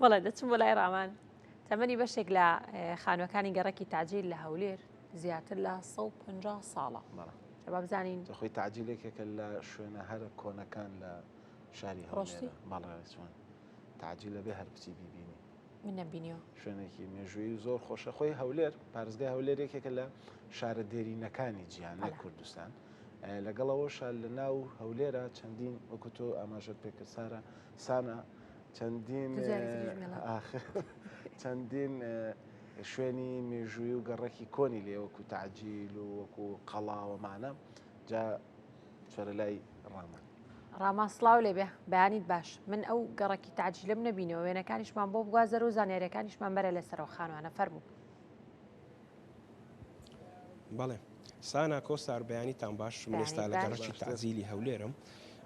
وڵێ دەچم بۆ لای ڕامان تەمەنی بەشێک لە خانووەکانی گەڕەکی تاجیل لە هەولێر زیاتر لە 150 ساڵە با بزانین خۆی تاجیلێکێکە لە شوێنە هەر کۆنەکان لە شاری هەڵێرە باڵێسوان تاجیل لەبێ هەر بچی بیبینی من نەبینیەوە شوێنێکی مێژووی زۆر خۆشە خۆی هەولێر پارێزگای هەولێرێکێکە لە شارە دێرینەکانی جیهان لە کوردستان لەگەڵەوەشە لە ناو هەولێرە چەندین وەکو تۆ ئاماژەت پێکرد سارە سانە چەندین شوێنی مێژووی و گەڕێکی کۆنی لێ وەکو تاجیل و وەکو قەڵاوەمانە جا چۆرە لای ڕامان ڕامان سڵاو لێبێ بەیانیت باش من ئەو گەڕێکی تاجیلم نەبینەوە وێنەکانیشمان بۆ بگوازەر و زانیاریەکانیشمان بەرە لەسەرەوە خانوانە فەرموو بەڵێ سانا کۆسار بەیانیتان باش من ئێستا لە گەڕێکی تازیلی هەولێرم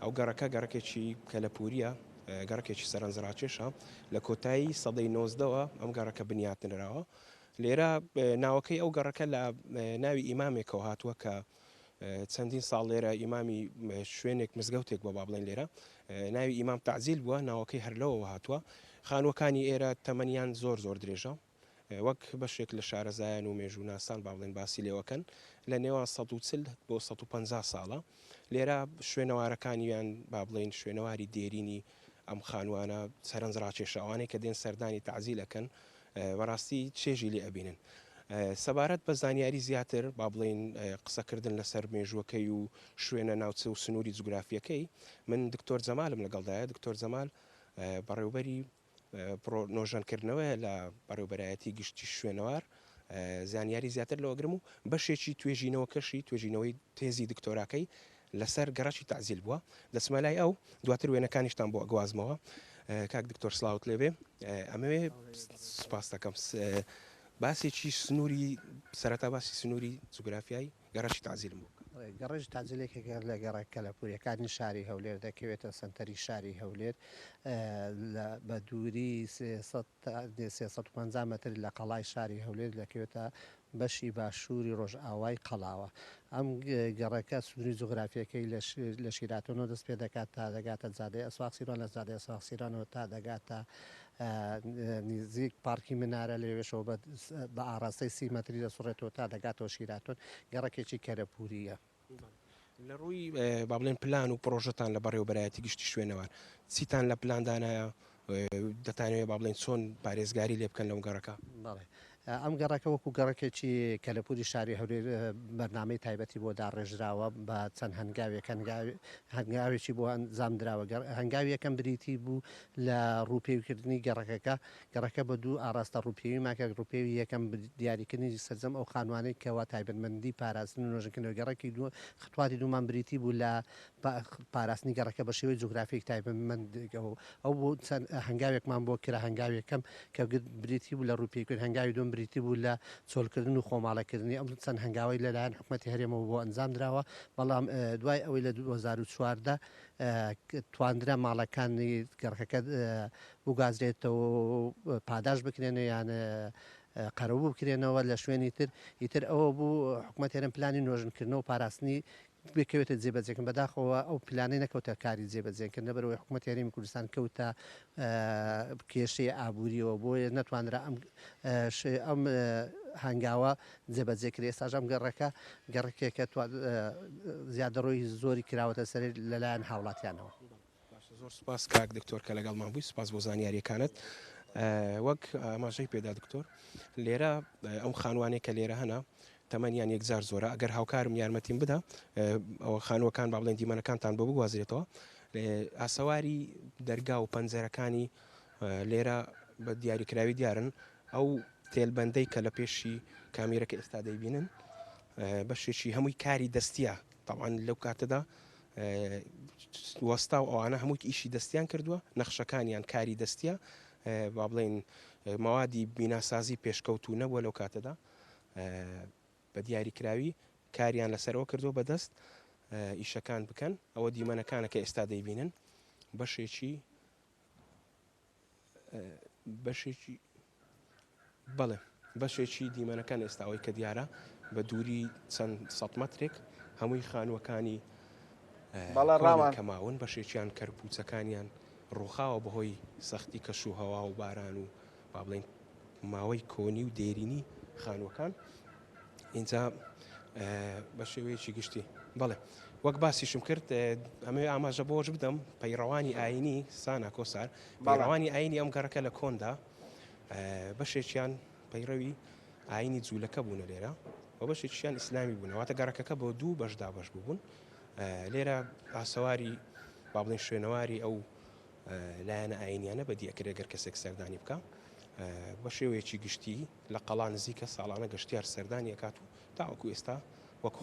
ئەو گەڕەکە گەڕێکێکی کەلەپوریە گەڕێکێکی سەرنجڕاکێشە لە کۆتایی سەدەی 90ەوە ئەم گەڕەکە بنیاتنراوە لێرە ناوەکەی ئەو گەڕەکە لە ناوی ئیمامێکەوە هاتووە کە چەندین ساڵ لێرە ئیمامی شوێنێک مزگەوتێک بۆ با بڵێن لێرە ناوی ئیمام تەعزیل بووە ناوەکەی هەرلەوە هاتووە خانووەکانی ئێرە تەمەنیان زۆر درێژە وەک بەشێک لە شارەزایان و مێژووناسان با بڵێن باسی لێوەکەن لە نێوان 140 بۆ 150 ساڵە لێرە شوێنەوارەکانیان با بڵێن شوێنەواری دێرینی ئەم خانوانە سەرنجڕاکێشە ئەوانەی کە دێن سەردانی تەعزیلەکەن بەڕاستی چێژی لێ ئەبینن سەبارەت بە زانیاری زیاتر با بڵێن قسەکردن لەسەر مێژوەکەی و شوێنە ناوچە و سنووری جوگرافیەکەی من دکتۆر جەمالم لەگەڵدایە دکتۆر جەمال بەڕێوبەری نۆژەنکردنەوەی لە بەڕێوبەرایەتی گشتی شوێنەوار زانیاری زیاتر لەوەگرم و بەشێکی توێژینەوەکەشی توێژینەوەی تێزی دکتۆراکەی لەسەر گەڕەکی تەعزیل بووە دەچمە لای ئەو دواتر وێنەکانیشتان بۆ ئەگوازمەوە کاک دکتۆر سڵاوت لێبێ ئەمەوێ سوپاس دەکەم باسێکی سنووری سەرەتا باسی سنووری جوگرافیایی گەڕەکی تەعزیلم بوو گەڕێژ تازیلێکێکە لە گەڕەکە لە پورەکانی شاری هەولێر دەکەوێتە سنتەری شاری هەولێر بە دووری 350 متر لە قەڵای شاری هەولێر دەکەوێتە بەشی باشووری ڕۆژئاوای قەڵاوە ئەم گەڕەکە سنووری جوگرافیەکەی لە شیراتۆنەوە دەست پێ دەکات تا دەگاتە زادەی ئەسواقسیران لە زادەی ئەسواقسیرانەوە تا دەگاتە نزیک پارکی منارە لەوێشەوە بە ئاراستەی 30 متری دەسوڕێتەوە تا دەگاتەوە شیراتۆن گەڕێکێکی کەرەپوریە لە ڕووی با بڵێن پلان و پرۆژەتان لە بەڕێوەبەرایەتی گشتی شوێنەوە چیتان لە پلاندانایە دەتانەوێت با بڵێن چۆن پارێزگاری لێ بکەن لەم گەڕەکە بەڵێ ئەم گەڕەکە وەکو گەڕێکێکی کەلەپوری شاری هەولێر بەرنامەی تایبەتی بۆ داڕێژراوە بە چەند هەنگاوێک هەنگاوێکی بۆ ئەنجام درراوە هەنگاوی یەکەم بریتی بوو لە ڕووپێویکردنی گەڕەکە بە دوو ئاراستە ڕووپێوی ماکە ڕووپێوی یەکەم دیاریکردنی سەرجەم ئەو خانوانەی کەوا تایبەتمەندی پاراستن و نۆژنکردنەوە گەڕێکی خطواتی دوومان بریتی بوو لە پاراستنی گەڕەکە بە شێوەی جوگرافیک تایبەتمەندەوە ئەو بۆ چەند هەنگاوێکمان بۆ کرا هەنگاوێکەکەم کە بریتی بوو لە ڕووپێکرد هەنگاوی دوم بریتی بوو لە چۆلکردن و خۆماڵەکردنی ئەم چەند هەنگاوی لەلایەن حکوومەتی هەرێمەوە بۆ ئەنجام درراوە بەڵام دوای ئەوەی لە 2014 تواندرە ماڵەکانی گەڕەکە بگازرێتەوە پاداش بکرێنە یان قەرەوە بکرێنەوە لە شوێنی تر ئیتر ئەوە بوو حکوومەت هێرم پلانی نۆژنکردنەوە و پاراستنی بکەوێتە جێبەجێکن بەداخەوە ئەو پلانەی نەکەوتە کاری جێبەجێکردن لەبەرەوەی حکوومەت هەرێمی کوردستان کەوتە کێشەی ئابوووریەوە بۆیە نەتوانرا ئەم هەنگاوە جێبەجێکرێ ئێستاژەم گەڕێکێکە زیادەڕۆی زۆری کراوەتە سەر لەلایەن هاوڵاتیانەوە زۆر سپاس کاک دکتۆر کە لەگەڵمان بووی سپاس بۆ زانیاریەکانت وەک ئاماژەی پێدا دکتۆر لێرە ئەو خانوانێک کە لێرە هەنا تەمەنیان یەکجار زۆرە ئەگەر هاوکارم یارمەتیم بدا ئەوە خانووەکان با بڵێن دیمەنەکانتان بۆ بگوازرێتەوە ئاسەواری دەرگا و پەنجەرەکانی لێرە بە دیاریکراوی دیارن ئەو تێلبەندەی کە لە پێشی کامیرەکە ئێستا دەیبینن بەشێکی هەمووی کاری دەستیە تاوان لەو کاتەدا وەستا و ئەوانە هەمووی ئیشی دەستیان کردووە نەخشەکانیان کاری دەستیە با بڵێن مەوادی بیناسازی پێشکەوتو نەبووە لەو کاتەدا بە دیاریکراوی کاریان لەسەرەوە کردووە بەدەست ئیشەکان بکەن ئەوە دیمەنەکانە کە ئێستا دەیبینن بەشێکی بەڵێ بەشێکی دیمەنەکان ئێستاەوەی کە دیارە بە دووری چەند 100 مترێک هەمووی خانووەکانی کەماون بەشێکیان کەرپوچەکانیان ڕووخاوە بەهۆی سەختی کەش و هەوا و باران و با بڵێن ماوەی کۆنی و دێرینی خانووەکان اینجا بە شێوەیەکی گشتی بەڵێ وەک باسیشم کرد ئەمێ ئاماژە بۆش بدەم پەیڕەوانی ئاینی سانا کۆسار پەیڕەوانی ئاینی ئەم گەڕەکە لە کۆندا بەشێکیان پەیڕەوی ئاینی جوولەکە بوونە لێرە و بەشێکیان ئیسلامی بوونەواتە گەڕەکەەکە بۆ دوو بەشدا بەش بوون لێرە ئاسەواری با بڵێن شوێنەواری ئەو لایەنە ئاینیانە بە دیەکرێ گەر کەسێک سەردانی بکە بە شێوەیەکی گشتی لە قەڵا نزیکە ساڵانە گەشتیار سەردانی ئەکات و تاوەکو ئێستا وەکو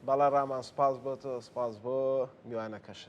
بەڵێ ڕامان سپاس بۆ تۆ سپاس بۆ میوانەکەشت